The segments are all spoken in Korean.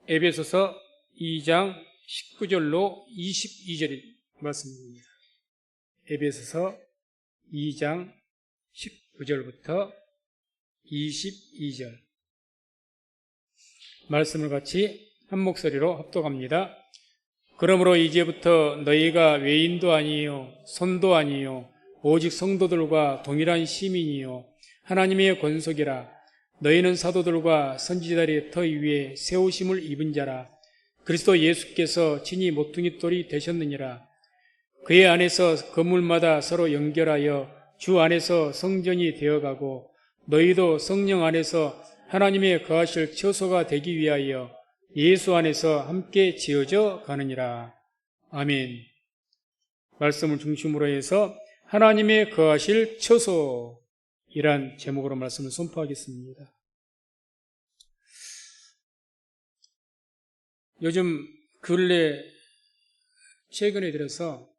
에베소서 2장 19절로 22절의 말씀입니다. 에베소서 2장 19절부터 22절 말씀을 같이 한 목소리로 합독합니다. 그러므로 이제부터 너희가 외인도 아니요 손도 아니요 오직 성도들과 동일한 시민이요 하나님의 권속이라. 너희는 사도들과 선지자들의 터 위에 세우심을 입은 자라. 그리스도 예수께서 친히 모퉁이 돌이 되셨느니라. 그의 안에서 건물마다 서로 연결하여 주 안에서 성전이 되어가고 너희도 성령 안에서 하나님의 거하실 처소가 되기 위하여 예수 안에서 함께 지어져 가느니라. 아멘. 말씀을 중심으로 해서 하나님의 거하실 처소이란 제목으로 말씀을 선포하겠습니다. 요즘 근래 최근에 들어서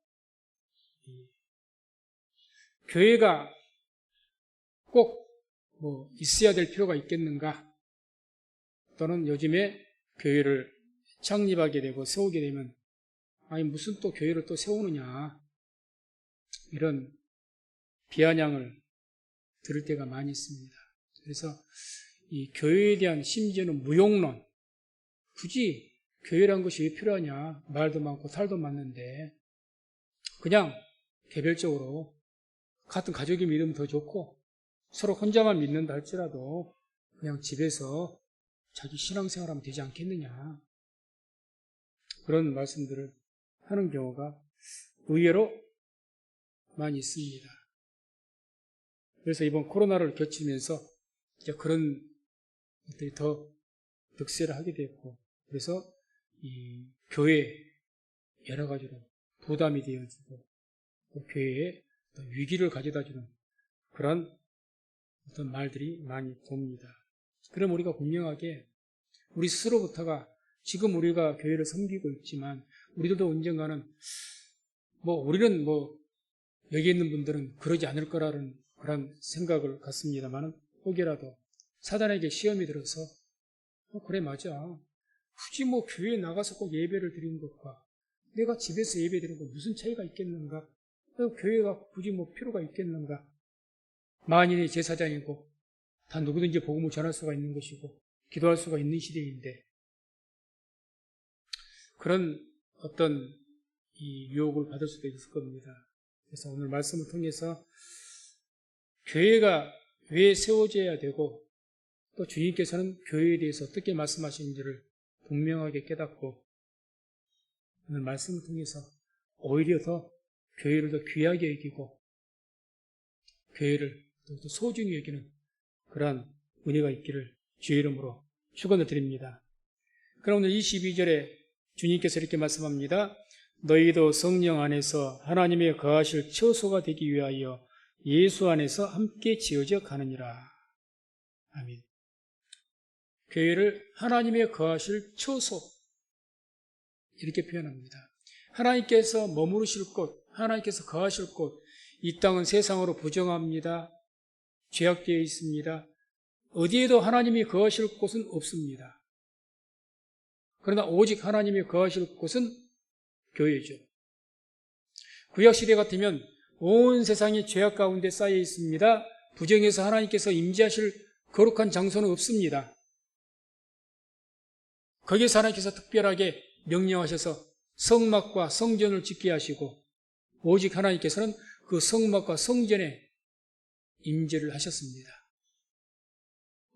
교회가 꼭 있어야 될 필요가 있겠는가? 또는 요즘에 교회를 창립하게 되고 세우게 되면 무슨 또 교회를 또 세우느냐, 이런 비아냥을 들을 때가 많이 있습니다. 그래서 이 교회에 대한 심지어는 무용론, 굳이 교회란 것이 왜 필요하냐, 말도 많고 탈도 많는데 그냥 개별적으로 같은 가족이 믿으면 더 좋고 서로 혼자만 믿는다 할지라도 그냥 집에서 자기 신앙생활하면 되지 않겠느냐, 그런 말씀들을 하는 경우가 의외로 많이 있습니다. 그래서 이번 코로나를 거치면서 이제 그런 것들이 더 득세를 하게 됐고, 그래서 이 교회에 여러 가지로 부담이 되어지고 또 교회에 위기를 가져다주는 그런 어떤 말들이 많이 돕니다. 그럼 우리가 분명하게 우리 스스로부터가 지금 우리가 교회를 섬기고 있지만 우리들도 언젠가는 우리는 여기 있는 분들은 그러지 않을 거라는 그런 생각을 갖습니다만 혹여라도 사단에게 시험이 들어서 그래 맞아, 굳이 교회에 나가서 꼭 예배를 드리는 것과 내가 집에서 예배 드리는 것 무슨 차이가 있겠는가, 교회가 굳이 필요가 있겠는가, 만인의 제사장이고 다 누구든지 복음을 전할 수가 있는 것이고 기도할 수가 있는 시대인데, 그런 어떤 이 유혹을 받을 수도 있을 겁니다. 그래서 오늘 말씀을 통해서 교회가 왜 세워져야 되고 또 주님께서는 교회에 대해서 어떻게 말씀하시는지를 분명하게 깨닫고 오늘 말씀을 통해서 오히려 더 교회를 더 귀하게 여기고 교회를 더 소중히 여기는 그러한 은혜가 있기를 주의 이름으로 축원을 드립니다. 그럼 오늘 22절에 주님께서 이렇게 말씀합니다. 너희도 성령 안에서 하나님의 거하실 처소가 되기 위하여 예수 안에서 함께 지어져 가느니라. 아멘. 교회를 하나님의 거하실 처소, 이렇게 표현합니다. 하나님께서 머무르실 곳, 하나님께서 거하실 곳, 이 땅은 세상으로 부정합니다. 죄악되어 있습니다. 어디에도 하나님이 거하실 곳은 없습니다. 그러나 오직 하나님이 거하실 곳은 교회죠. 구약시대 같으면 온 세상이 죄악 가운데 쌓여 있습니다. 부정해서 하나님께서 임재하실 거룩한 장소는 없습니다. 거기에서 하나님께서 특별하게 명령하셔서 성막과 성전을 짓게 하시고 오직 하나님께서는 그 성막과 성전에 임재를 하셨습니다.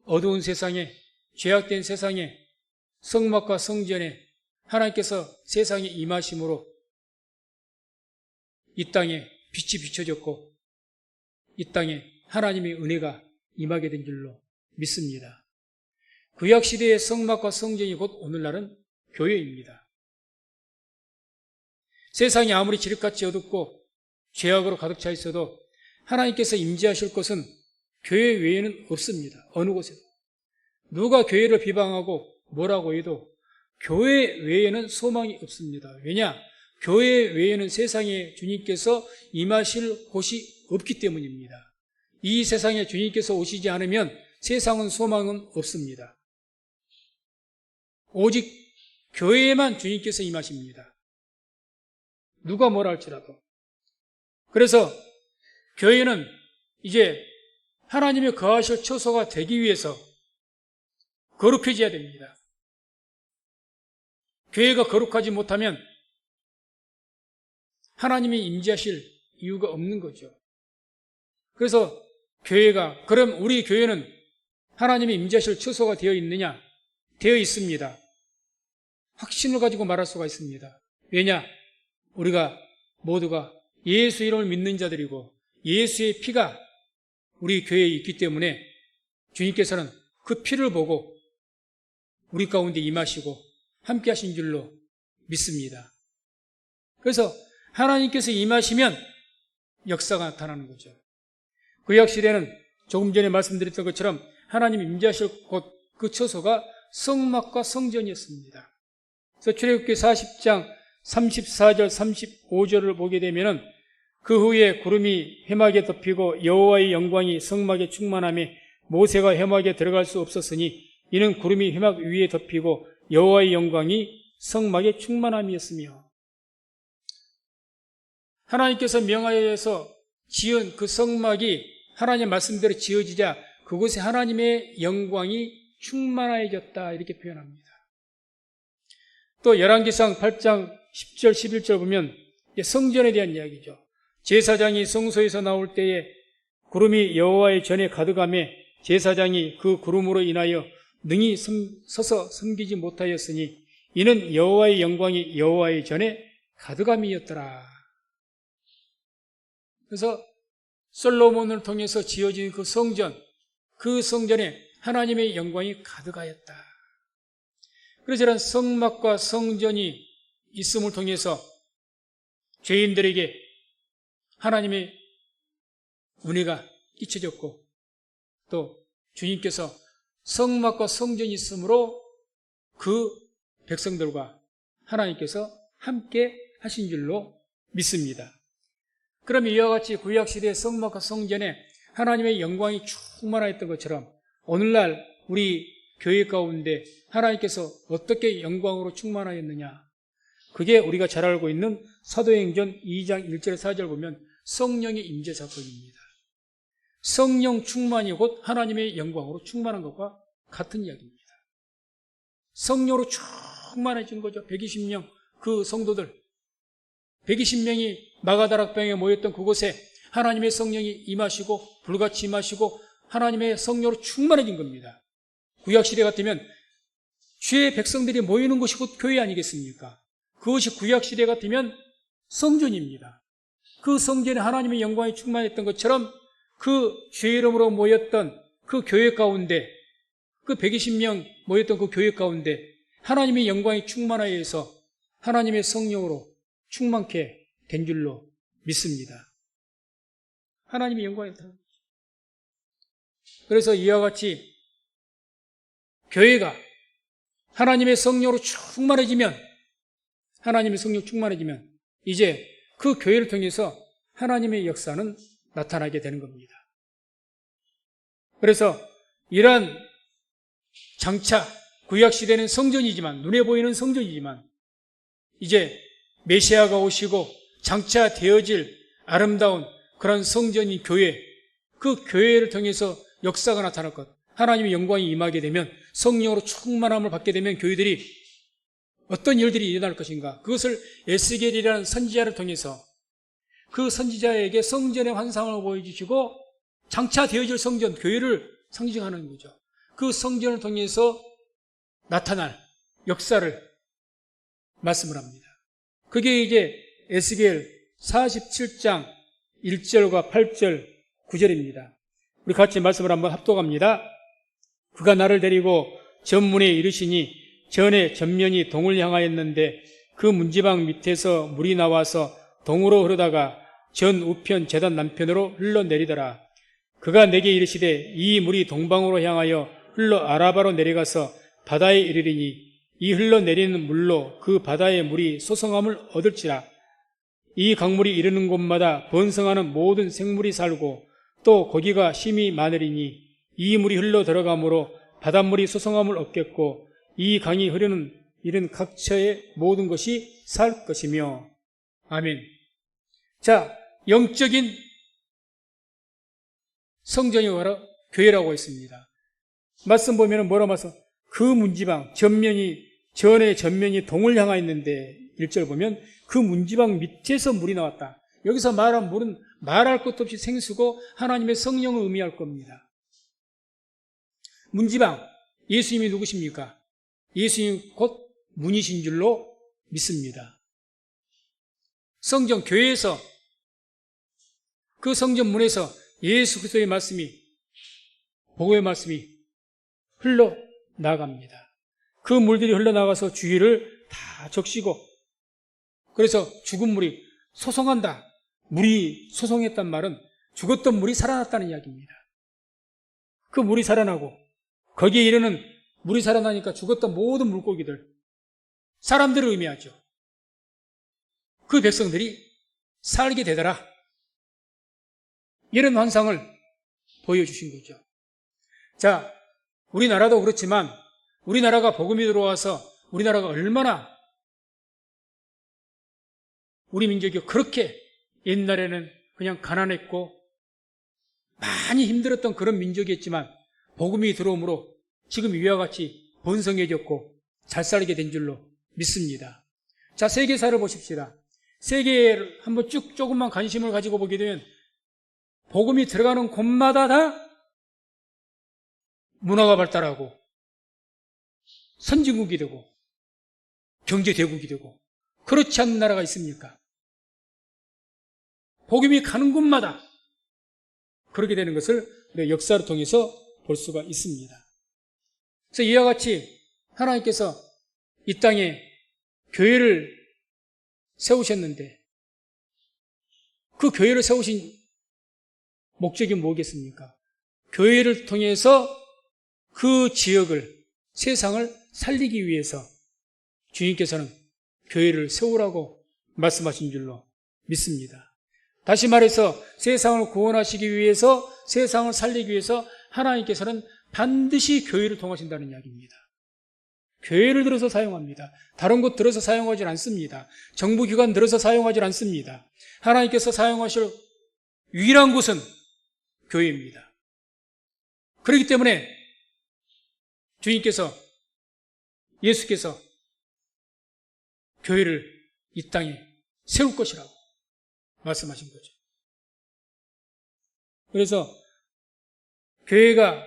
어두운 세상에, 죄악된 세상에 성막과 성전에 하나님께서 세상에 임하심으로 이 땅에 빛이 비춰졌고 이 땅에 하나님의 은혜가 임하게 된 줄로 믿습니다. 구약시대의 성막과 성전이 곧 오늘날은 교회입니다. 세상이 아무리 지륵같이 어둡고 죄악으로 가득 차 있어도 하나님께서 임재하실 것은 교회 외에는 없습니다. 어느 곳에도. 누가 교회를 비방하고 뭐라고 해도 교회 외에는 소망이 없습니다. 왜냐? 교회 외에는 세상에 주님께서 임하실 곳이 없기 때문입니다. 이 세상에 주님께서 오시지 않으면 세상은 소망은 없습니다. 오직 교회에만 주님께서 임하십니다. 누가 뭐라 할지라도. 그래서 교회는 이제 하나님의 거하실 처소가 되기 위해서 거룩해져야 됩니다. 교회가 거룩하지 못하면 하나님이 임재하실 이유가 없는 거죠. 그래서 교회가, 그럼 우리 교회는 하나님이 임재하실 처소가 되어 있느냐? 되어 있습니다. 확신을 가지고 말할 수가 있습니다. 왜냐? 우리가 모두가 예수 이름을 믿는 자들이고 예수의 피가 우리 교회에 있기 때문에 주님께서는 그 피를 보고 우리 가운데 임하시고 함께 하신 줄로 믿습니다. 그래서 하나님께서 임하시면 역사가 나타나는 거죠. 구약시대는 조금 전에 말씀드렸던 것처럼 하나님 임재하실 곳, 그 처소가 성막과 성전이었습니다. 그래서 출애굽기 40장 34절 35절을 보게 되면은 그 후에 구름이 회막에 덮이고 여호와의 영광이 성막에 충만하며 모세가 회막에 들어갈 수 없었으니 이는 구름이 회막 위에 덮이고 여호와의 영광이 성막에 충만함이었으며, 하나님께서 명하여서 지은 그 성막이 하나님의 말씀대로 지어지자 그곳에 하나님의 영광이 충만해졌다, 이렇게 표현합니다. 또 열왕기상 8장 10절 11절 보면 성전에 대한 이야기죠. 제사장이 성소에서 나올 때에 구름이 여호와의 전에 가득하며 제사장이 그 구름으로 인하여 능히 서서 섬기지 못하였으니 이는 여호와의 영광이 여호와의 전에 가득함이었더라. 그래서 솔로몬을 통해서 지어진 그 성전, 그 성전에 하나님의 영광이 가득하였다. 그래서 이런 성막과 성전이 있음을 통해서 죄인들에게 하나님의 은혜가 끼쳐졌고, 또 주님께서 성막과 성전이 있으므로 그 백성들과 하나님께서 함께 하신 줄로 믿습니다. 그럼 이와 같이 구약시대의 성막과 성전에 하나님의 영광이 충만하였던 것처럼 오늘날 우리 교회 가운데 하나님께서 어떻게 영광으로 충만하였느냐? 그게 우리가 잘 알고 있는 사도행전 2장 1절 4절 보면 성령의 임재 사건입니다. 성령 충만이 곧 하나님의 영광으로 충만한 것과 같은 이야기입니다. 성령으로 충만해진 거죠. 120명 그 성도들, 120명이 마가다락방에 모였던 그곳에 하나님의 성령이 임하시고 불같이 임하시고 하나님의 성령으로 충만해진 겁니다. 구약시대 같으면 주의 백성들이 모이는 곳이 곧 교회 아니겠습니까? 그것이 구약시대 같으면 성전입니다. 그 성전에 하나님의 영광이 충만했던 것처럼 그 주의 이름으로 모였던 그 교회 가운데, 그 120명 모였던 그 교회 가운데 하나님의 영광이 충만하여서 하나님의 성령으로 충만케 된 줄로 믿습니다. 하나님의 영광이 나타납니다. 그래서 이와 같이 교회가 하나님의 성령으로 충만해지면, 하나님의 성령 충만해지면 이제 그 교회를 통해서 하나님의 역사는 나타나게 되는 겁니다. 그래서 이러한 장차 구약시대는 성전이지만, 눈에 보이는 성전이지만 이제 메시아가 오시고 장차 되어질 아름다운 그런 성전이 교회, 그 교회를 통해서 역사가 나타날 것, 하나님의 영광이 임하게 되면, 성령으로 충만함을 받게 되면 교회들이 어떤 일들이 일어날 것인가, 그것을 에스겔이라는 선지자를 통해서 그 선지자에게 성전의 환상을 보여주시고 장차 되어질 성전, 교회를 상징하는 거죠. 그 성전을 통해서 나타날 역사를 말씀을 합니다. 그게 이제 에스겔 47장 1절과 8절 9절입니다. 우리 같이 말씀을 한번 합독합니다. 그가 나를 데리고 전문에 이르시니 전에 전면이 동을 향하였는데 그 문지방 밑에서 물이 나와서 동으로 흐르다가 전 우편 제단 남편으로 흘러내리더라. 그가 내게 이르시되 이 물이 동방으로 향하여 흘러 아라바로 내려가서 바다에 이르리니 이 흘러내리는 물로 그 바다의 물이 소성함을 얻을지라. 이 강물이 이르는 곳마다 번성하는 모든 생물이 살고 또 고기가 심히 많으리니 이 물이 흘러 들어가므로 바닷물이 소성함을 얻겠고 이 강이 흐르는 이런 각처의 모든 것이 살 것이며. 아멘. 자, 영적인 성전이 바로 교회라고 했습니다. 말씀 보면은 뭐라 말씀? 그 문지방 전면이 동을 향하 있는데 1절 보면 그 문지방 밑에서 물이 나왔다. 여기서 말한 물은 말할 것도 없이 생수고 하나님의 성령을 의미할 겁니다. 문지방, 예수님이 누구십니까? 예수님 곧 문이신 줄로 믿습니다. 성전 교회에서 그 성전 문에서 예수 그리스도의 말씀이, 복음의 말씀이 흘러나갑니다. 그 물들이 흘러나가서 주위를 다 적시고, 그래서 죽은 물이 소송한다. 물이 소송했단 말은 죽었던 물이 살아났다는 이야기입니다. 그 물이 살아나고 거기에 이르는 물이 살아나니까 죽었던 모든 물고기들, 사람들을 의미하죠. 그 백성들이 살게 되더라. 이런 환상을 보여주신 거죠. 자, 우리나라도 그렇지만 우리나라가 복음이 들어와서 우리나라가 얼마나, 우리 민족이 그렇게 옛날에는 그냥 가난했고 많이 힘들었던 그런 민족이었지만 복음이 들어오므로 지금 이와 같이 번성해졌고 잘 살게 된 줄로 믿습니다. 자, 세계사를 보십시다. 세계를 한번 쭉 조금만 관심을 가지고 보게 되면 복음이 들어가는 곳마다 다 문화가 발달하고 선진국이 되고 경제대국이 되고, 그렇지 않은 나라가 있습니까? 복음이 가는 곳마다 그렇게 되는 것을 우리가 역사를 통해서 볼 수가 있습니다. 그래서 이와 같이 하나님께서 이 땅에 교회를 세우셨는데 그 교회를 세우신 목적이 뭐겠습니까? 교회를 통해서 그 지역을, 세상을 살리기 위해서 주님께서는 교회를 세우라고 말씀하신 줄로 믿습니다. 다시 말해서 세상을 구원하시기 위해서, 세상을 살리기 위해서 하나님께서는 반드시 교회를 통하신다는 이야기입니다. 교회를 들어서 사용합니다. 다른 곳 들어서 사용하지 않습니다. 정부기관 들어서 사용하지 않습니다. 하나님께서 사용하실 유일한 곳은 교회입니다. 그렇기 때문에 주님께서, 예수께서 교회를 이 땅에 세울 것이라고 말씀하신 거죠. 그래서 교회가,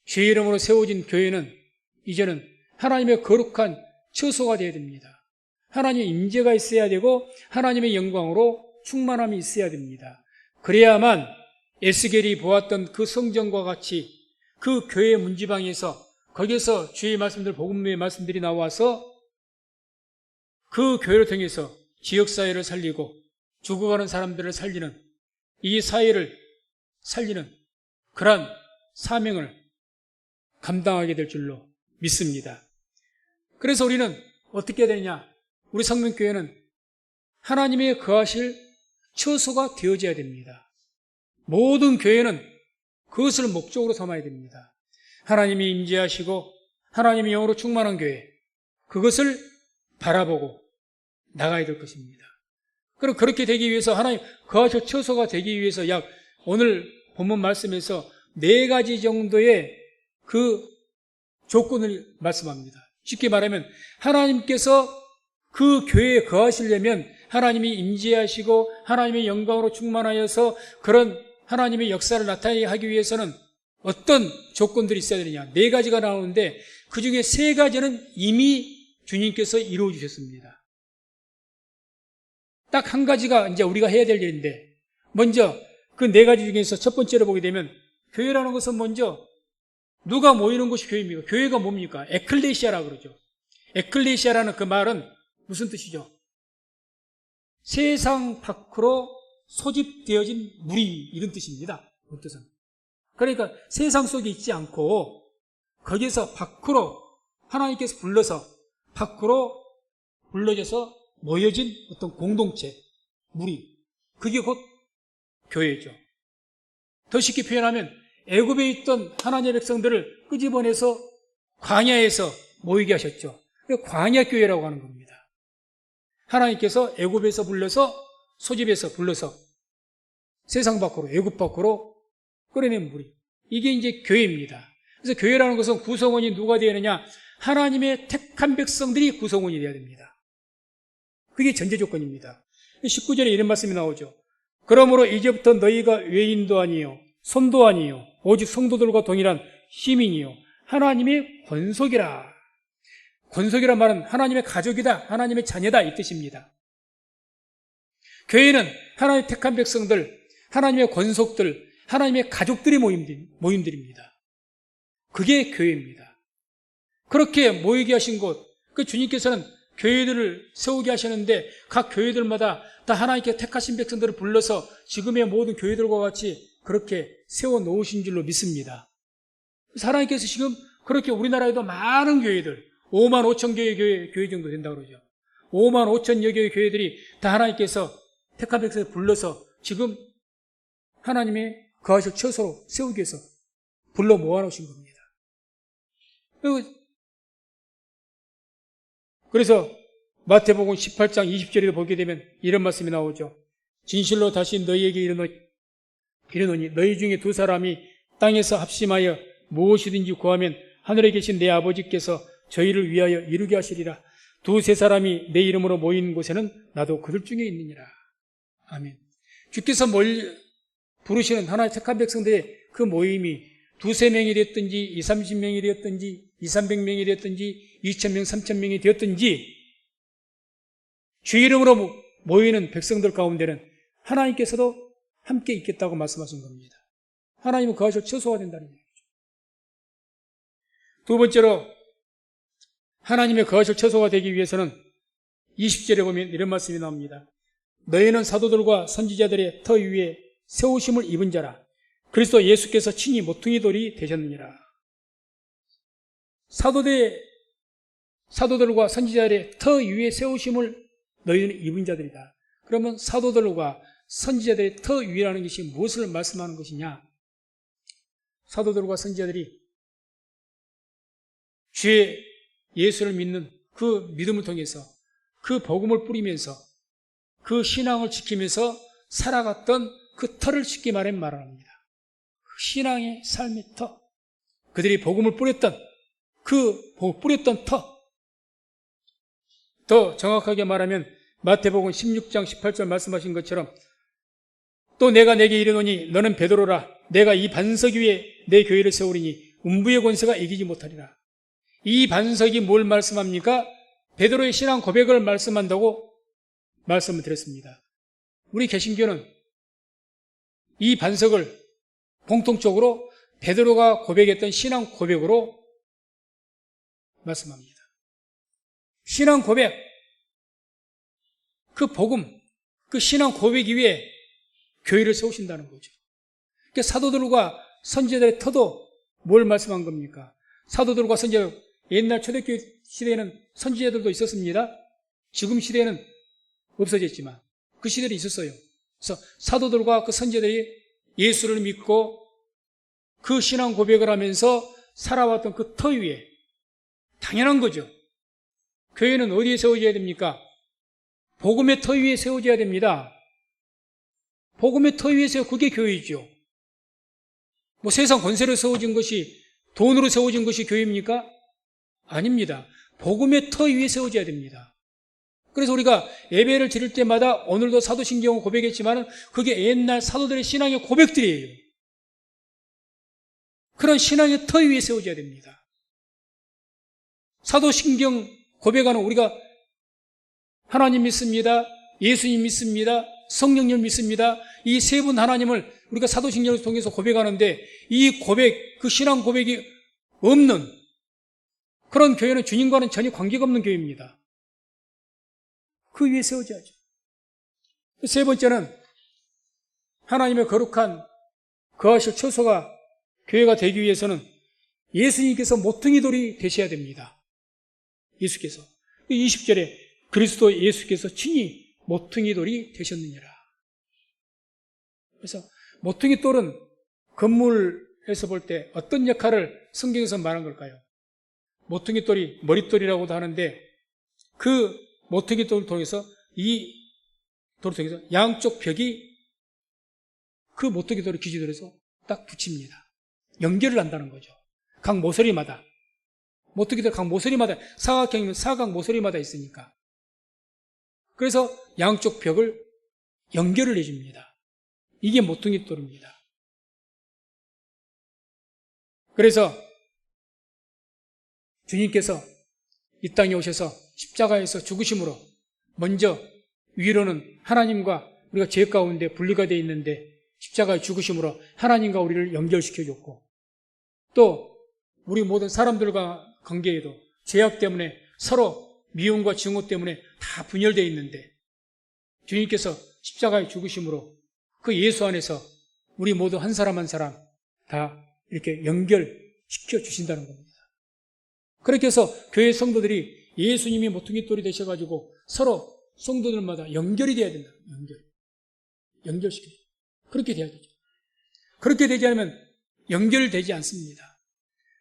주의 이름으로 세워진 교회는 이제는 하나님의 거룩한 처소가 되어야 됩니다. 하나님의 임재가 있어야 되고 하나님의 영광으로 충만함이 있어야 됩니다. 그래야만 에스겔이 보았던 그 성전과 같이 그 교회의 문지방에서, 거기에서 주의 말씀들, 복음의 말씀들이 나와서 그 교회를 통해서 지역사회를 살리고 죽어가는 사람들을 살리는, 이 사회를 살리는 그러한 사명을 감당하게 될 줄로 믿습니다. 그래서 우리는 어떻게 해야 되느냐? 우리 성민교회는 하나님의 거하실 처소가 되어져야 됩니다. 모든 교회는 그것을 목적으로 삼아야 됩니다. 하나님이 임재하시고 하나님의 영으로 충만한 교회, 그것을 바라보고 나가야 될 것입니다. 그리고 그렇게 되기 위해서, 하나님 거하실 처소가 되기 위해서 오늘 본문 말씀에서 4가지 정도의 그 조건을 말씀합니다. 쉽게 말하면 하나님께서 그 교회에 거하시려면 하나님이 임재하시고 하나님의 영광으로 충만하여서 그런 하나님의 역사를 나타나게 하기 위해서는 어떤 조건들이 있어야 되느냐? 4가지가 나오는데 그 중에 3가지는 이미 주님께서 이루어 주셨습니다. 딱 한 가지가 이제 우리가 해야 될 일인데, 먼저 그 4가지 중에서 첫 번째로 보게 되면, 교회라는 것은 먼저 누가 모이는 곳이 교회입니까? 교회가 뭡니까? 에클레시아라고 그러죠. 에클레시아라는 그 말은 무슨 뜻이죠? 세상 밖으로 소집되어진 무리, 이런 뜻입니다. 그 뜻은. 그러니까 세상 속에 있지 않고 거기에서 밖으로 하나님께서 불러서 밖으로 불러져서 모여진 어떤 공동체, 무리, 그게 곧 교회죠. 더 쉽게 표현하면 애굽에 있던 하나님의 백성들을 끄집어내서 광야에서 모이게 하셨죠. 광야교회라고 하는 겁니다. 하나님께서 애굽에서 불러서 소집에서 불러서 세상 밖으로 애굽 밖으로 끌어낸 무리. 이게 이제 교회입니다. 그래서 교회라는 것은 구성원이 누가 되어야 되느냐? 하나님의 택한 백성들이 구성원이 되어야 됩니다. 그게 전제 조건입니다. 19절에 이런 말씀이 나오죠. 그러므로 이제부터 너희가 외인도 아니요 손도 아니요 오직 성도들과 동일한 시민이요 하나님의 권속이라. 권속이란 말은 하나님의 가족이다, 하나님의 자녀다 이 뜻입니다. 교회는 하나님의 택한 백성들, 하나님의 권속들, 하나님의 가족들의 모임들입니다. 그게 교회입니다. 그렇게 모이게 하신 곳, 그 주님께서는 교회들을 세우게 하시는데 각 교회들마다 다 하나님께 택하신 백성들을 불러서 지금의 모든 교회들과 같이 그렇게 세워놓으신 줄로 믿습니다. 그래서 하나님께서 지금 그렇게 우리나라에도 많은 교회들, 5만 5천 개의 교회 정도 된다고 그러죠. 5만 5천여 개의 교회들이 다 하나님께서 택한 백성을 불러서 지금 하나님의 거하실 처소로 세우기 위해서 불러 모아놓으신 겁니다. 그래서 마태복음 18장 20절에 보게 되면 이런 말씀이 나오죠. 진실로 다시 너희에게 이르노니 너희 중에 두 사람이 땅에서 합심하여 무엇이든지 구하면 하늘에 계신 내 아버지께서 저희를 위하여 이루게 하시리라. 두세 사람이 내 이름으로 모인 곳에는 나도 그들 중에 있느니라. 아멘. 주께서 부르시는 하나님의 택한 백성들의 그 모임이 두세 명이 됐든지 20, 30명이 되었든지 200-300명이 되었든지 2000명, 3000명이 되었든지 주 이름으로 모이는 백성들 가운데는 하나님께서도 함께 있겠다고 말씀하신 겁니다. 하나님은 거하실 처소가 된다는 얘기죠. 두 번째로 하나님의 거하실 처소가 되기 위해서는 20절에 보면 이런 말씀이 나옵니다. 너희는 사도들과 선지자들의 터 위에 세우심을 입은 자라. 그리스도 예수께서 친히 모퉁이 돌이 되셨느니라. 사도들과 선지자들의 터 위에 세우심을 너희는 입은 자들이다. 그러면 사도들과 선지자들의 터 위라는 것이 무엇을 말씀하는 것이냐? 사도들과 선지자들이 주의 예수를 믿는 그 믿음을 통해서 그 복음을 뿌리면서 그 신앙을 지키면서 살아갔던 그 터를 쉽게 말합니다. 그 신앙의 삶의 터, 그들이 복음을 뿌렸던 터. 더 정확하게 말하면 마태복음 16장 18절 말씀하신 것처럼 또 내가 내게 이르노니 너는 베드로라. 내가 이 반석 위에 내 교회를 세우리니 음부의 권세가 이기지 못하리라. 이 반석이 뭘 말씀합니까? 베드로의 신앙 고백을 말씀한다고 말씀을 드렸습니다. 우리 개신교는 이 반석을 공통적으로 베드로가 고백했던 신앙 고백으로 말씀합니다. 신앙 고백, 그 복음, 그 신앙 고백 위에 교회를 세우신다는 거죠. 그러니까 사도들과 선지자들의 터도 뭘 말씀한 겁니까? 사도들과 선지자, 옛날 초대교회 시대에는 선지자들도 있었습니다. 지금 시대에는 없어졌지만 그 시대에 있었어요. 그래서 사도들과 그 선지자들이 예수를 믿고 그 신앙 고백을 하면서 살아왔던 그 터 위에 당연한 거죠. 교회는 어디에 세워져야 됩니까? 복음의 터 위에 세워져야 됩니다. 복음의 터 위에 세워, 그게 교회이죠. 뭐 세상 권세로 세워진 것이, 돈으로 세워진 것이 교회입니까? 아닙니다. 복음의 터 위에 세워져야 됩니다. 그래서 우리가 예배를 드릴 때마다 오늘도 사도신경을 고백했지만 그게 옛날 사도들의 신앙의 고백들이에요. 그런 신앙의 터 위에 세워져야 됩니다. 사도신경 고백하는 우리가 하나님 믿습니다. 예수님 믿습니다. 성령님 믿습니다. 이 세 분 하나님을 우리가 사도신경을 통해서 고백하는데 이 고백, 그 신앙 고백이 없는 그런 교회는 주님과는 전혀 관계가 없는 교회입니다. 그 위에 세워져야죠. 세 번째는 하나님의 거룩한 거하실 처소가 교회가 되기 위해서는 예수님께서 모퉁이 돌이 되셔야 됩니다. 예수께서 20절에 그리스도 예수께서 친히 모퉁이 돌이 되셨느니라. 그래서 모퉁이 돌은 건물에서 볼 때 어떤 역할을 성경에서 말한 걸까요? 모퉁이 돌이 머릿돌이라고도 하는데 그 모퉁이 돌을 통해서 이 돌을 통해서 양쪽 벽이 그 모퉁이 돌을 기준으로 해서 딱 붙입니다. 연결을 한다는 거죠. 각 모서리마다. 모퉁이 돌 각 모서리마다, 사각형이면 사각 모서리마다 있으니까. 그래서 양쪽 벽을 연결을 해줍니다. 이게 모퉁이 돌입니다. 그래서 주님께서 이 땅에 오셔서 십자가에서 죽으심으로 먼저 위로는 하나님과 우리가 죄 가운데 분리가 되어 있는데 십자가의 죽으심으로 하나님과 우리를 연결시켜줬고, 또 우리 모든 사람들과 관계에도 죄악 때문에 서로 미움과 증오 때문에 다 분열되어 있는데 주님께서 십자가의 죽으심으로 그 예수 안에서 우리 모두 한 사람 한 사람 다 이렇게 연결시켜 주신다는 겁니다. 그렇게 해서 교회 성도들이 예수님이 모퉁이 돌이 되셔가지고 서로 성도들마다 연결이 돼야 된다. 연결시켜. 그렇게 돼야 되죠. 그렇게 되지 않으면 연결되지 않습니다.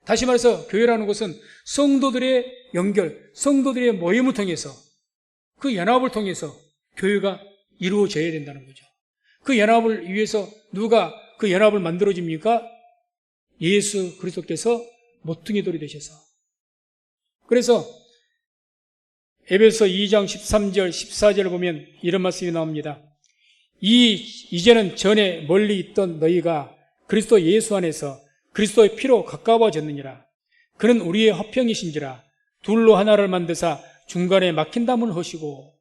다시 말해서 교회라는 것은 성도들의 연결, 성도들의 모임을 통해서 그 연합을 통해서 교회가 이루어져야 된다는 거죠. 그 연합을 위해서 누가 그 연합을 만들어줍니까? 예수 그리스도께서 모퉁이 돌이 되셔서. 그래서 에베소 2장 13절 14절을 보면 이런 말씀이 나옵니다. 이제는 전에 멀리 있던 너희가 그리스도 예수 안에서 그리스도의 피로 가까워졌느니라. 그는 우리의 화평이신지라. 둘로 하나를 만드사 중간에 막힌 담을 하시고.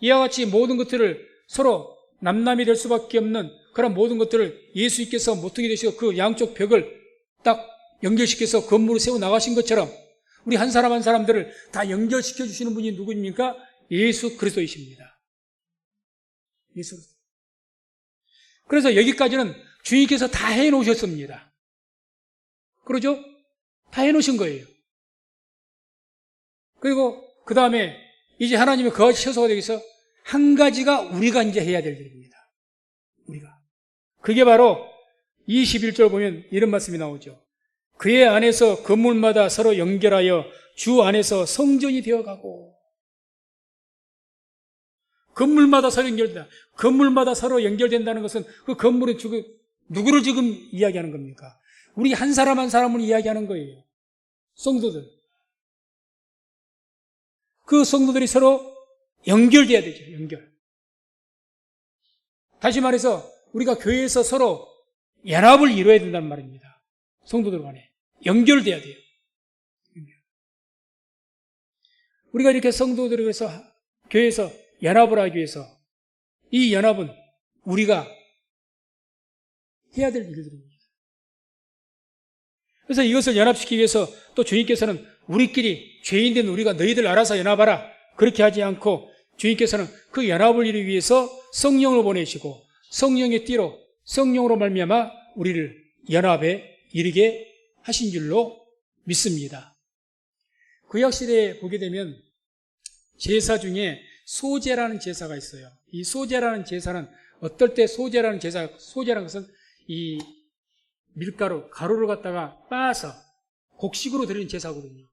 이와 같이 모든 것들을 서로 남남이 될 수밖에 없는 그런 모든 것들을 예수님께서 모퉁이 되시고 그 양쪽 벽을 딱 연결시켜서 건물을 세워 나가신 것처럼 우리 한 사람 한 사람들을 다 연결시켜 주시는 분이 누구입니까? 예수 그리스도이십니다. 예수. 그래서 여기까지는 주님께서 다 해놓으셨습니다. 그러죠? 다 해놓으신 거예요. 그리고 그 다음에 이제 하나님의 거하시 처소가 되기 위해서 한 가지가 우리가 이제 해야 될 일입니다. 우리가. 그게 바로 21절 보면 이런 말씀이 나오죠. 그의 안에서 건물마다 서로 연결하여 주 안에서 성전이 되어가고. 건물마다 서로 연결된다. 건물마다 서로 연결된다는 것은 그 건물은 누구를 지금 이야기하는 겁니까? 우리 한 사람 한 사람을 이야기하는 거예요. 성도들. 그 성도들이 서로 연결돼야 되죠. 연결. 다시 말해서 우리가 교회에서 서로 연합을 이루어야 된다는 말입니다. 성도들 간에 연결돼야 돼요. 우리가 이렇게 성도들을 위해서 교회에서 연합을 하기 위해서 이 연합은 우리가 해야 될 일들입니다. 그래서 이것을 연합시키기 위해서 또 주님께서는 우리끼리 죄인된 우리가 너희들 알아서 연합하라 그렇게 하지 않고 주님께서는 그 연합을 이루기 위해서 성령을 보내시고 성령의 띠로 성령으로 말미암아 우리를 연합에 이르게 하신 줄로 믿습니다. 구약시대에 보게 되면 제사 중에 소제라는 제사가 있어요. 이 소제라는 제사는 어떨 때 소제라는 것은 이 밀가루, 가루를 갖다가 빻아서 곡식으로 드리는 제사거든요.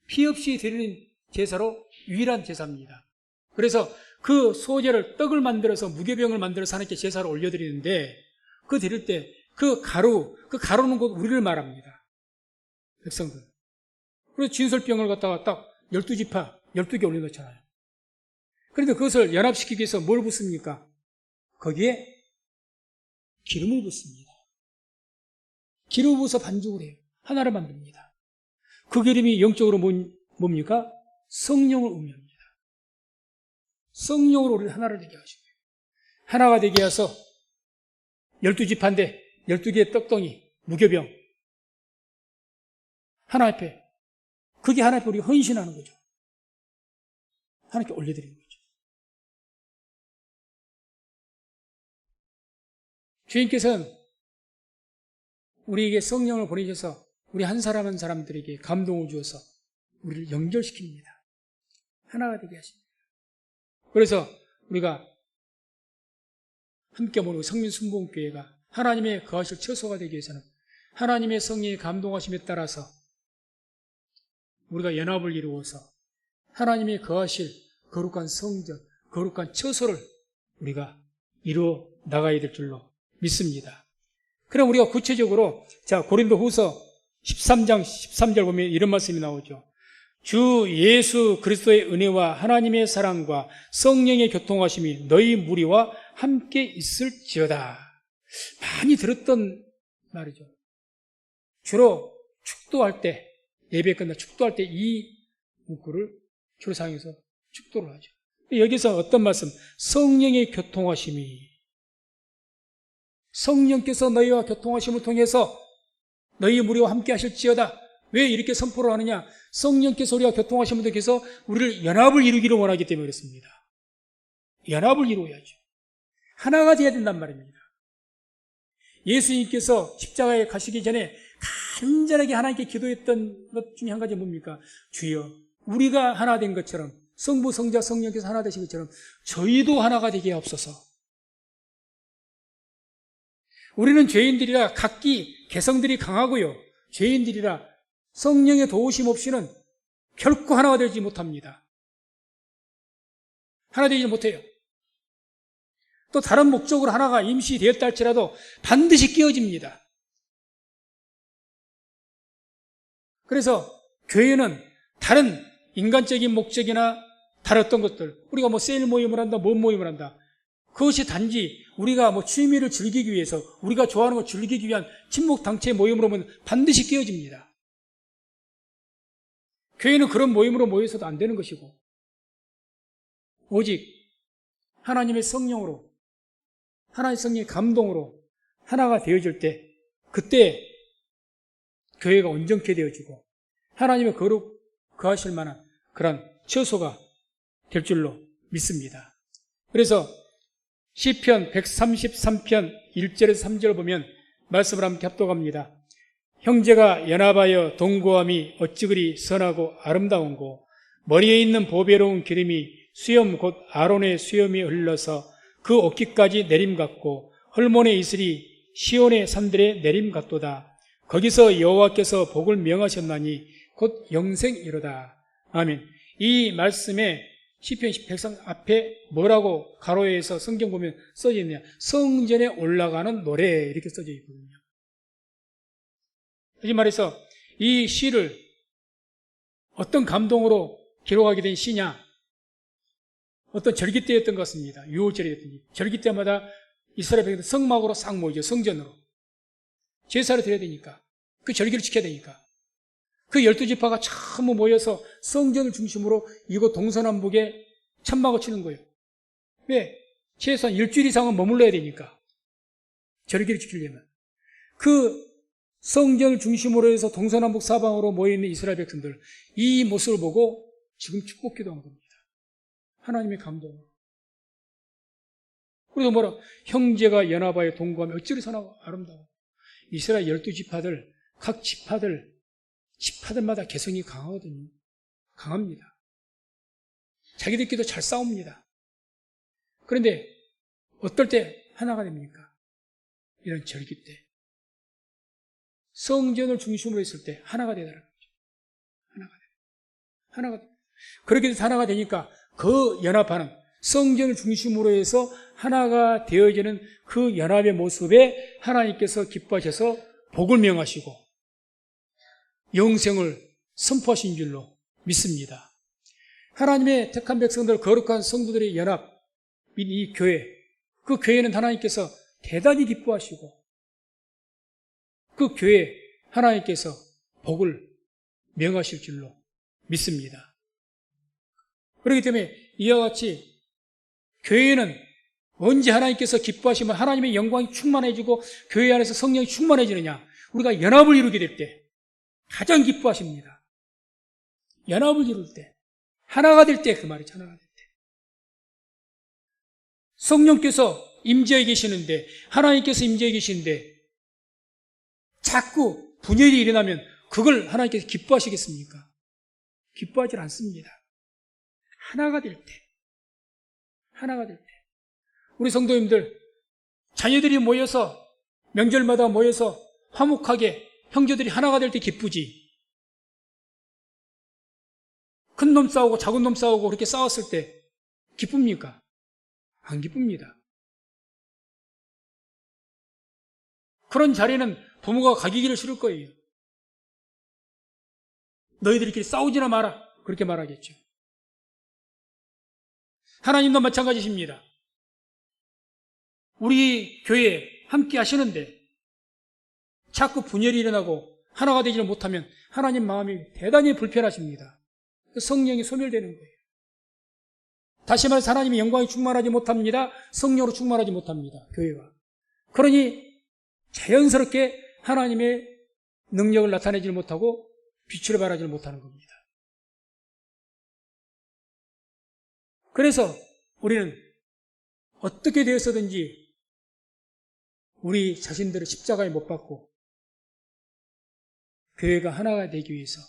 피 없이 드리는 제사로 유일한 제사입니다. 그래서 그 소제를 떡을 만들어서 무교병을 만들어서 하나님께 제사를 올려드리는데 그 드릴 때 그 가루는 곧 우리를 말합니다. 백성들. 그래서 진설병을 갖다가 딱 12지파, 12개 올려놓잖아요. 그런데 그것을 연합시키기 위해서 뭘 붓습니까? 거기에 기름을 붓습니다. 기름을 부어서 반죽을 해요. 하나를 만듭니다. 그 기름이 영적으로 뭡니까? 성령을 의미합니다. 성령으로 우리를 하나를 되게 하시고요. 하나가 되게 해서 12지파인데 12개의 떡덩이, 무교병 하나 앞에 그게 하나 앞에 우리가 헌신하는 거죠. 하나님께 올려드리는 거죠. 주님께서는 우리에게 성령을 보내셔서 우리 한 사람 한 사람들에게 감동을 주어서 우리를 연결시킵니다. 하나가 되게 하십니다. 그래서 우리가 함께 모이는 성민순복음교회가 하나님의 거하실 처소가 되기 위해서는 하나님의 성령의 감동하심에 따라서 우리가 연합을 이루어서 하나님이 거하실 거룩한 성전, 거룩한 처소를 우리가 이루어 나가야 될 줄로 믿습니다. 그럼 우리가 구체적으로 고린도후서 13장 13절 보면 이런 말씀이 나오죠. 주 예수 그리스도의 은혜와 하나님의 사랑과 성령의 교통하심이 너희 무리와 함께 있을지어다. 많이 들었던 말이죠. 주로 축도할 때, 예배 끝나 축도할 때 이 문구를 주로 사용해서 축도를 하죠. 여기서 어떤 말씀? 성령의 교통하심이, 성령께서 너희와 교통하심을 통해서 너희 무리와 함께 하실지어다. 왜 이렇게 선포를 하느냐? 성령께서 우리와 교통하심을 통해서 우리를 연합을 이루기를 원하기 때문에 그렇습니다. 연합을 이루어야죠. 하나가 되어야 된단 말입니다. 예수님께서 십자가에 가시기 전에 간절하게 하나님께 기도했던 것 중에 한 가지 뭡니까? 주여, 우리가 하나 된 것처럼, 성부, 성자, 성령께서 하나 되신 것처럼 저희도 하나가 되게 하옵소서. 우리는 죄인들이라 각기 개성들이 강하고요, 죄인들이라 성령의 도우심 없이는 결코 하나가 되지 못합니다. 하나 되지 못해요. 또 다른 목적으로 하나가 임시되었다 할지라도 반드시 깨어집니다. 그래서 교회는 다른 인간적인 목적이나 다른 어떤 것들, 우리가 뭐 세일 모임을 한다, 뭔 모임을 한다, 그것이 단지 우리가 뭐 취미를 즐기기 위해서, 우리가 좋아하는 걸 즐기기 위한 친목 단체 모임으로 보면 반드시 깨어집니다. 교회는 그런 모임으로 모여서도 안 되는 것이고, 오직 하나님의 성령으로, 하나님의 성령의 감동으로 하나가 되어질 때, 그때 교회가 온전케 되어지고 하나님의 거하실 만한 그런 처소가 될 줄로 믿습니다. 그래서 시편 133편 1절에서 3절을 보면 말씀을 한번 합독합니다. 형제가 연합하여 동거함이 어찌 그리 선하고 아름다운고, 머리에 있는 보배로운 기름이 수염 곧 아론의 수염이 흘러서 그 어깨까지 내림 같고, 헐몬의 이슬이 시온의 산들에 내림 같도다. 거기서 여호와께서 복을 명하셨나니 곧 영생이로다. 아멘. 이 말씀에 시편 103 앞에 뭐라고 가로에서 성경 보면 써져 있느냐? 성전에 올라가는 노래, 이렇게 써져 있거든요. 다시 말해서 이 시를 어떤 감동으로 기록하게 된 시냐? 어떤 절기 때였던 것 같습니다. 6월절이었든지 절기 때마다 이스라엘 백성들 성막으로 싹 모이죠. 성전으로 제사를 드려야 되니까, 그 절기를 지켜야 되니까 그 12지파가 전부 모여서 성전을 중심으로 이곳 동서남북에 천막을 치는 거예요. 왜? 최소한 일주일 이상은 머물러야 되니까, 절기를 지키려면. 그 성전을 중심으로 해서 동서남북 사방으로 모여있는 이스라엘 백성들, 이 모습을 보고 지금 축복 기도한 겁니다. 하나님의 감동. 그래서 뭐라? 형제가 연합하여 동거하며 어찌리 선하고 아름다워. 이스라엘 12지파들, 각 지파들마다 개성이 강하거든요. 강합니다. 자기들끼리도 잘 싸웁니다. 그런데 어떨 때 하나가 됩니까? 이런 절기 때. 성전을 중심으로 했을 때 하나가 되더라고요. 하나가 돼. 그렇게 해서 하나가 되니까 그 연합하는, 성전을 중심으로 해서 하나가 되어지는 그 연합의 모습에 하나님께서 기뻐하셔서 복을 명하시고 영생을 선포하신 줄로 믿습니다. 하나님의 택한 백성들, 거룩한 성도들의 연합, 이 교회, 그 교회는 하나님께서 대단히 기뻐하시고 그 교회에 하나님께서 복을 명하실 줄로 믿습니다. 그렇기 때문에 이와 같이 교회는 언제 하나님께서 기뻐하시면 하나님의 영광이 충만해지고 교회 안에서 성령이 충만해지느냐? 우리가 연합을 이루게 될 때 가장 기뻐하십니다. 연합을 이룰 때, 하나가 될 때, 그 말이죠. 하나가 될 때. 성령께서 임재해 계시는데, 하나님께서 임재해 계시는데 자꾸 분열이 일어나면 그걸 하나님께서 기뻐하시겠습니까? 기뻐하지 않습니다. 하나가 될 때, 하나가 될 때. 우리 성도님들, 자녀들이 모여서, 명절마다 모여서 화목하게 형제들이 하나가 될 때 기쁘지. 큰 놈 싸우고 작은 놈 싸우고 그렇게 싸웠을 때 기쁩니까? 안 기쁩니다. 그런 자리는 부모가 가기기를 싫을 거예요. 너희들끼리 싸우지나 마라. 그렇게 말하겠죠. 하나님도 마찬가지십니다. 우리 교회 함께 하시는데 자꾸 분열이 일어나고 하나가 되지를 못하면 하나님 마음이 대단히 불편하십니다. 성령이 소멸되는 거예요. 다시 말해서 하나님의 영광이 충만하지 못합니다. 성령으로 충만하지 못합니다. 교회가. 그러니 자연스럽게 하나님의 능력을 나타내지 못하고 빛을 발하지 못하는 겁니다. 그래서 우리는 어떻게 되었든지 우리 자신들을 십자가에 못 박고 교회가 하나가 되기 위해서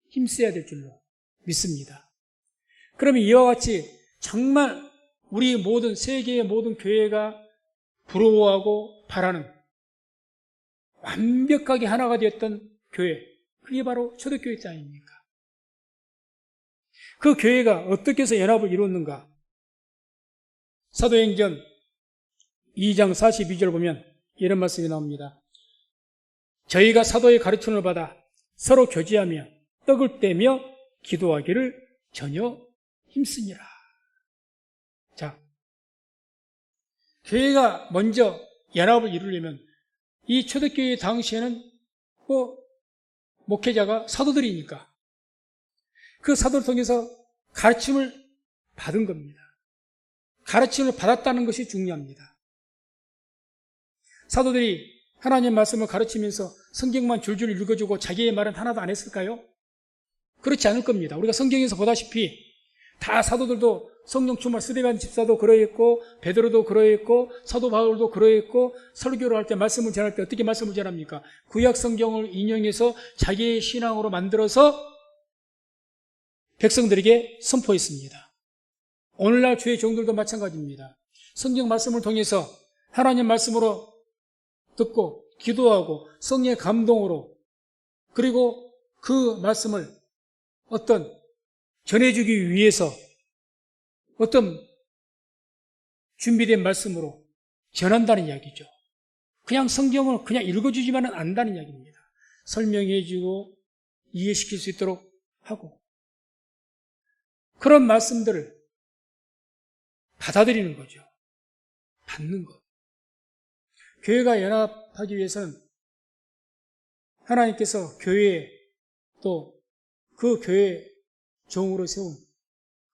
힘써야 될 줄로 믿습니다. 그러면 이와 같이 정말 우리 모든 세계의 모든 교회가 부러워하고 바라는 완벽하게 하나가 되었던 교회, 그게 바로 초대교회 아닙니까? 그 교회가 어떻게 해서 연합을 이루었는가? 사도행전 2장 42절 보면 이런 말씀이 나옵니다. 저희가 사도의 가르침을 받아 서로 교제하며 떡을 떼며 기도하기를 전혀 힘쓰니라. 자, 교회가 먼저 연합을 이루려면 이 초대교회 당시에는 목회자가 사도들이니까 그 사도를 통해서 가르침을 받은 겁니다. 가르침을 받았다는 것이 중요합니다. 사도들이 하나님의 말씀을 가르치면서 성경만 줄줄 읽어주고 자기의 말은 하나도 안 했을까요? 그렇지 않을 겁니다. 우리가 성경에서 보다시피 다 사도들도 성령 충만, 스데반 집사도 그러했고 베드로도 그러했고 사도 바울도 그러했고 설교를 할 때 말씀을 전할 때 어떻게 말씀을 전합니까? 구약 성경을 인용해서 자기의 신앙으로 만들어서 백성들에게 선포했습니다. 오늘날 주의 종들도 마찬가지입니다. 성경 말씀을 통해서 하나님 말씀으로 듣고 기도하고 성령의 감동으로 그리고 그 말씀을 전해주기 위해서 어떤 준비된 말씀으로 전한다는 이야기죠. 그냥 성경을 그냥 읽어주지만은 안다는 이야기입니다. 설명해주고 이해시킬 수 있도록 하고 그런 말씀들을 받아들이는 거죠. 받는 것. 교회가 연합하기 위해서는 하나님께서 교회에 또 그 교회 종으로 세운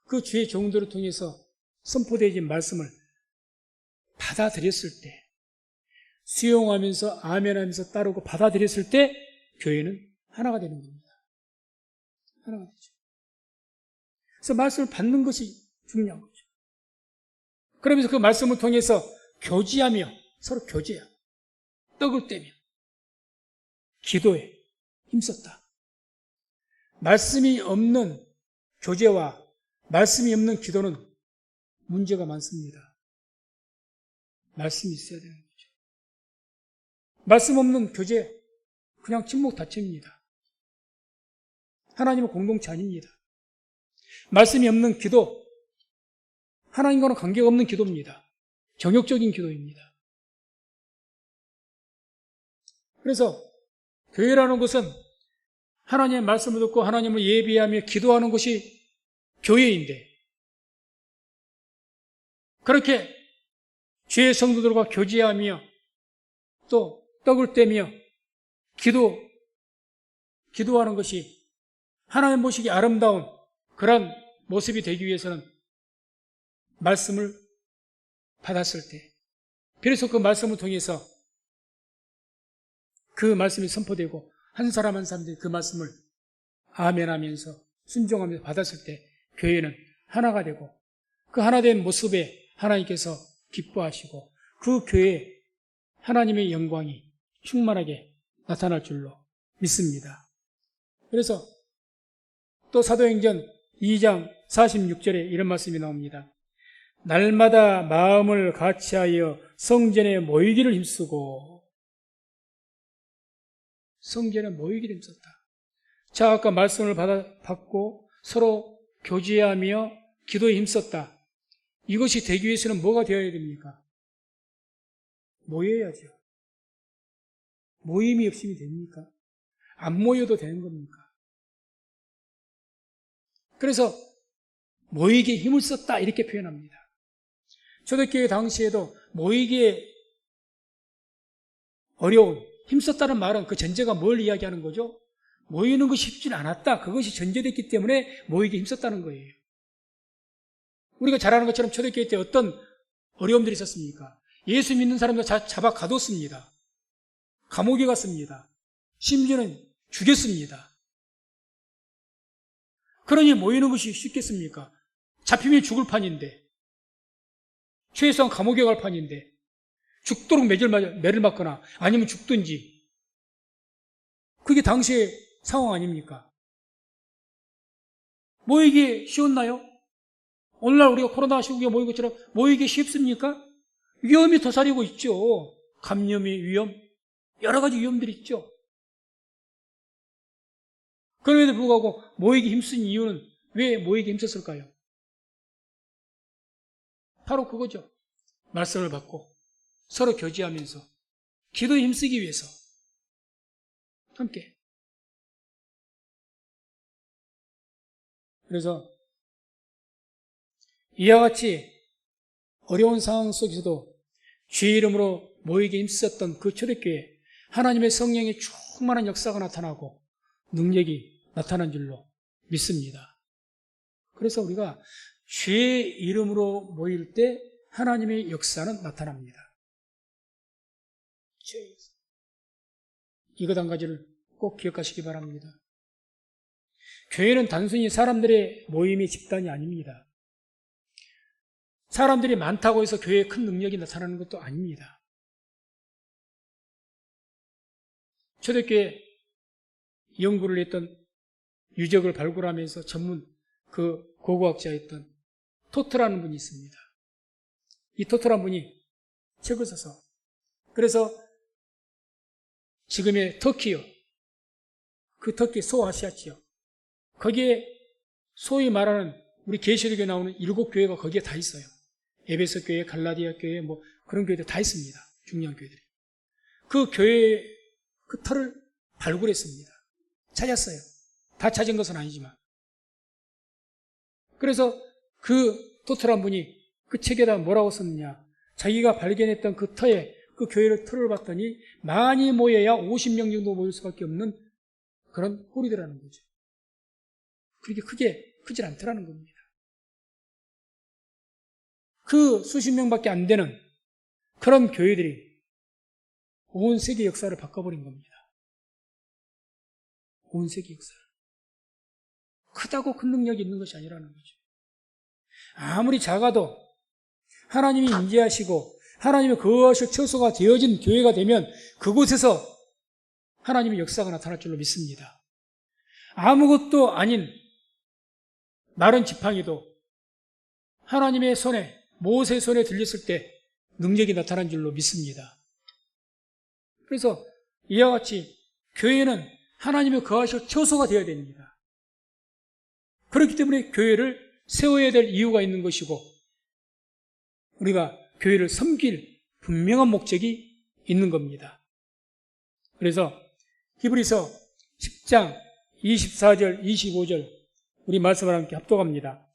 그 주의 종들을 통해서 선포되어진 말씀을 받아들였을 때 수용하면서 아멘하면서 따르고 받아들였을 때 교회는 하나가 되는 겁니다. 하나가 되죠. 그래서 말씀을 받는 것이 중요한 거죠. 그러면서 그 말씀을 통해서 교제하며 서로 교제하고 떡을 떼며 기도에 힘썼다. 말씀이 없는 교제와 말씀이 없는 기도는 문제가 많습니다. 말씀이 있어야 되는 거죠. 말씀 없는 교제, 그냥 침묵 다침입니다. 하나님은 공동체 아닙니다. 말씀이 없는 기도, 하나님과는 관계가 없는 기도입니다. 정욕적인 기도입니다. 그래서 교회라는 것은 하나님의 말씀을 듣고 하나님을 예비하며 기도하는 것이 교회인데 그렇게 주의 성도들과 교제하며 또 떡을 떼며 기도하는 것이 하나님 보시기 아름다운 그런 모습이 되기 위해서는 말씀을 받았을 때 그래서 그 말씀을 통해서 그 말씀이 선포되고 한 사람 한 사람들이 그 말씀을 아멘하면서 순종하면서 받았을 때 교회는 하나가 되고 그 하나된 모습에 하나님께서 기뻐하시고 그 교회에 하나님의 영광이 충만하게 나타날 줄로 믿습니다. 그래서 또 사도행전 2장 46절에 이런 말씀이 나옵니다. 날마다 마음을 같이하여 성전에 모이기를 힘쓰고 성전에 모이기를 힘썼다. 자, 아까 말씀을 받고 서로 교제하며 기도에 힘썼다. 이것이 되기 위해서는 뭐가 되어야 됩니까? 모여야죠. 모임이 없으면 됩니까? 안 모여도 되는 겁니까? 그래서 모이기에 힘을 썼다 이렇게 표현합니다. 초대교회 당시에도 모이기에 어려운, 힘썼다는 말은 그 전제가 뭘 이야기하는 거죠? 모이는 것이 쉽지는 않았다. 그것이 전제됐기 때문에 모이기에 힘썼다는 거예요. 우리가 잘 아는 것처럼 초대교회 때 어떤 어려움들이 있었습니까? 예수 믿는 사람들 잡아 가뒀습니다. 감옥에 갔습니다. 심지어는 죽였습니다. 그러니 모이는 것이 쉽겠습니까? 잡히면 죽을 판인데, 최소한 감옥에 갈 판인데, 죽도록 매를 맞거나 아니면 죽든지, 그게 당시의 상황 아닙니까? 모이기 쉬웠나요? 오늘날 우리가 코로나 시국에 모이는 것처럼 모이기 쉽습니까? 위험이 도사리고 있죠. 감염의 위험, 여러 가지 위험들이 있죠. 그럼에도 불구하고 모이기 힘쓴 이유는 왜 모이기 힘썼을까요? 바로 그거죠. 말씀을 받고 서로 교제하면서 기도에 힘쓰기 위해서 함께. 그래서 이와 같이 어려운 상황 속에서도 주의 이름으로 모이기에 힘썼던 그 초대교회에 하나님의 성령의 충만한 역사가 나타나고 능력이 나타난 줄로 믿습니다. 그래서 우리가 주의 이름으로 모일 때 하나님의 역사는 나타납니다. 이것 한 가지를 꼭 기억하시기 바랍니다. 교회는 단순히 사람들의 모임의 집단이 아닙니다. 사람들이 많다고 해서 교회에 큰 능력이 나타나는 것도 아닙니다. 초대교회 연구를 했던 유적을 발굴하면서 전문 그 고고학자였던 토트라는 분이 있습니다. 이 토트라는 분이 책을 써서 그래서 지금의 터키요. 그 터키 소아시아치요. 거기에 소위 말하는 우리 계시록에 나오는 7교회가 거기에 다 있어요. 에베소 교회, 갈라디아 교회 뭐 그런 교회들 다 있습니다. 중요한 교회들이. 그 교회의 그 터를 발굴했습니다. 찾았어요. 다 찾은 것은 아니지만. 그래서 그 토트란 분이 그 책에다 뭐라고 썼느냐. 자기가 발견했던 그 터에 그 교회를 틀을 봤더니 많이 모여야 50명 정도 모일 수밖에 없는 그런 홀이더라는 거죠. 그렇게 크질 않더라는 겁니다. 그 수십 명밖에 안 되는 그런 교회들이 온 세계 역사를 바꿔버린 겁니다. 온 세계 역사를. 크다고 큰 능력이 있는 것이 아니라는 거죠. 아무리 작아도 하나님이 임재하시고 하나님의 거하실 처소가 되어진 교회가 되면 그곳에서 하나님의 역사가 나타날 줄로 믿습니다. 아무것도 아닌 마른 지팡이도 하나님의 손에 모세의 손에 들렸을 때 능력이 나타난 줄로 믿습니다. 그래서 이와 같이 교회는 하나님의 거하실 처소가 되어야 됩니다. 그렇기 때문에 교회를 세워야 될 이유가 있는 것이고 우리가 교회를 섬길 분명한 목적이 있는 겁니다. 그래서 히브리서 10장 24절 25절 우리 말씀을 함께 합독합니다.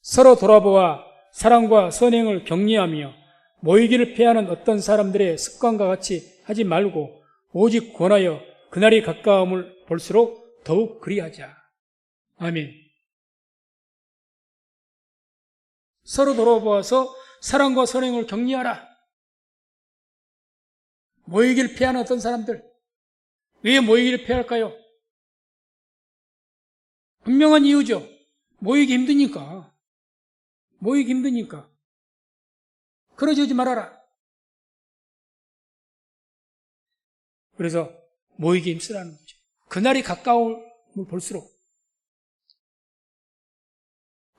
서로 돌아보아 사랑과 선행을 격려하며 모이기를 패하는 어떤 사람들의 습관과 같이 하지 말고 오직 권하여 그날이 가까움을 볼수록 더욱 그리하자. 아멘. 서로 돌아보아서 사랑과 선행을 격려하라. 모이기를 패하는 어떤 사람들, 왜 모이기를 패할까요? 분명한 이유죠. 모이기 힘드니까. 모이기 힘드니까. 그러지 말아라. 그래서 모이기 힘쓰라는 거죠. 그날이 가까움을 볼수록.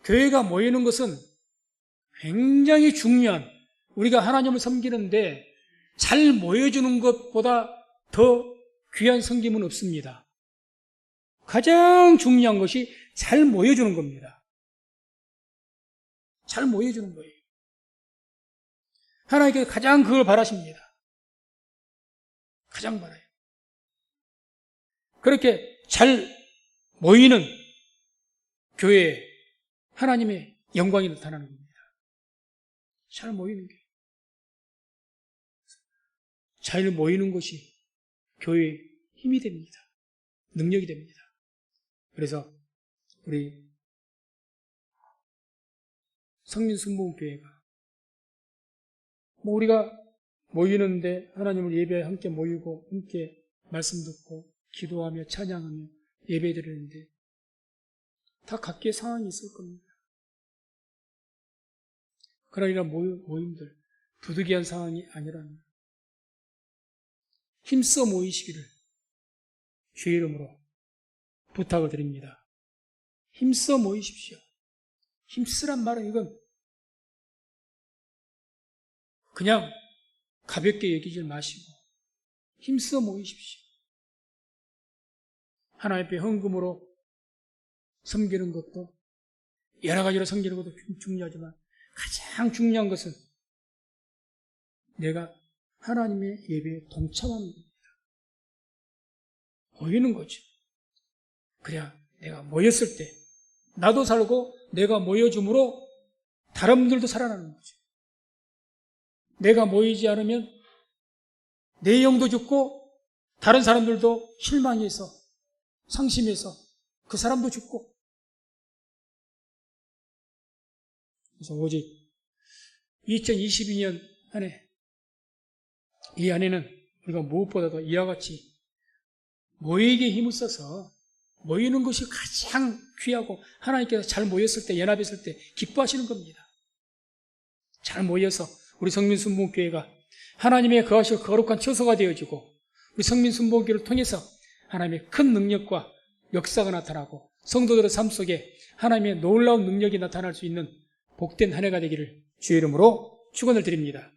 교회가 모이는 것은 굉장히 중요한, 우리가 하나님을 섬기는데 잘 모여주는 것보다 더 귀한 섬김은 없습니다. 가장 중요한 것이 잘 모여주는 겁니다. 잘 모여주는 거예요. 하나님께서 가장 그걸 바라십니다. 가장 바라요. 그렇게 잘 모이는 교회에 하나님의 영광이 나타나는 겁니다. 잘 모이는 게. 잘 모이는 것이 교회의 힘이 됩니다. 능력이 됩니다. 그래서 우리 성민순복음교회가 우리가 모이는데 하나님을 예배에 함께 모이고 함께 말씀 듣고 기도하며 찬양하며 예배드리는데 다 각기의 상황이 있을 겁니다. 그러나 이런 모임들 부득이한 상황이 아니라면 힘써 모이시기를 주의 이름으로 부탁을 드립니다. 힘써 모이십시오. 힘쓰란 말은 이건 그냥 가볍게 여기지 마시고 힘써 모이십시오. 하나님 앞에 헌금으로 섬기는 것도 여러 가지로 섬기는 것도 중요하지만 가장 중요한 것은 내가 하나님의 예배에 동참하는 겁니다. 모이는 거죠. 그래야 내가 모였을 때 나도 살고 내가 모여줌으로 다른 분들도 살아나는 거죠. 내가 모이지 않으면 내 영도 죽고 다른 사람들도 실망해서 상심해서 그 사람도 죽고. 그래서 오직 2022년 안에 이 안에는 우리가 무엇보다도 이와 같이 모이기에 힘을 써서 모이는 것이 가장 귀하고 하나님께서 잘 모였을 때 연합했을 때 기뻐하시는 겁니다. 잘 모여서 우리 성민순복음교회가 하나님의 거하시고 거룩한 처소가 되어지고 우리 성민순복음교회를 통해서 하나님의 큰 능력과 역사가 나타나고 성도들의 삶 속에 하나님의 놀라운 능력이 나타날 수 있는 복된 한 해가 되기를 주의 이름으로 축원을 드립니다.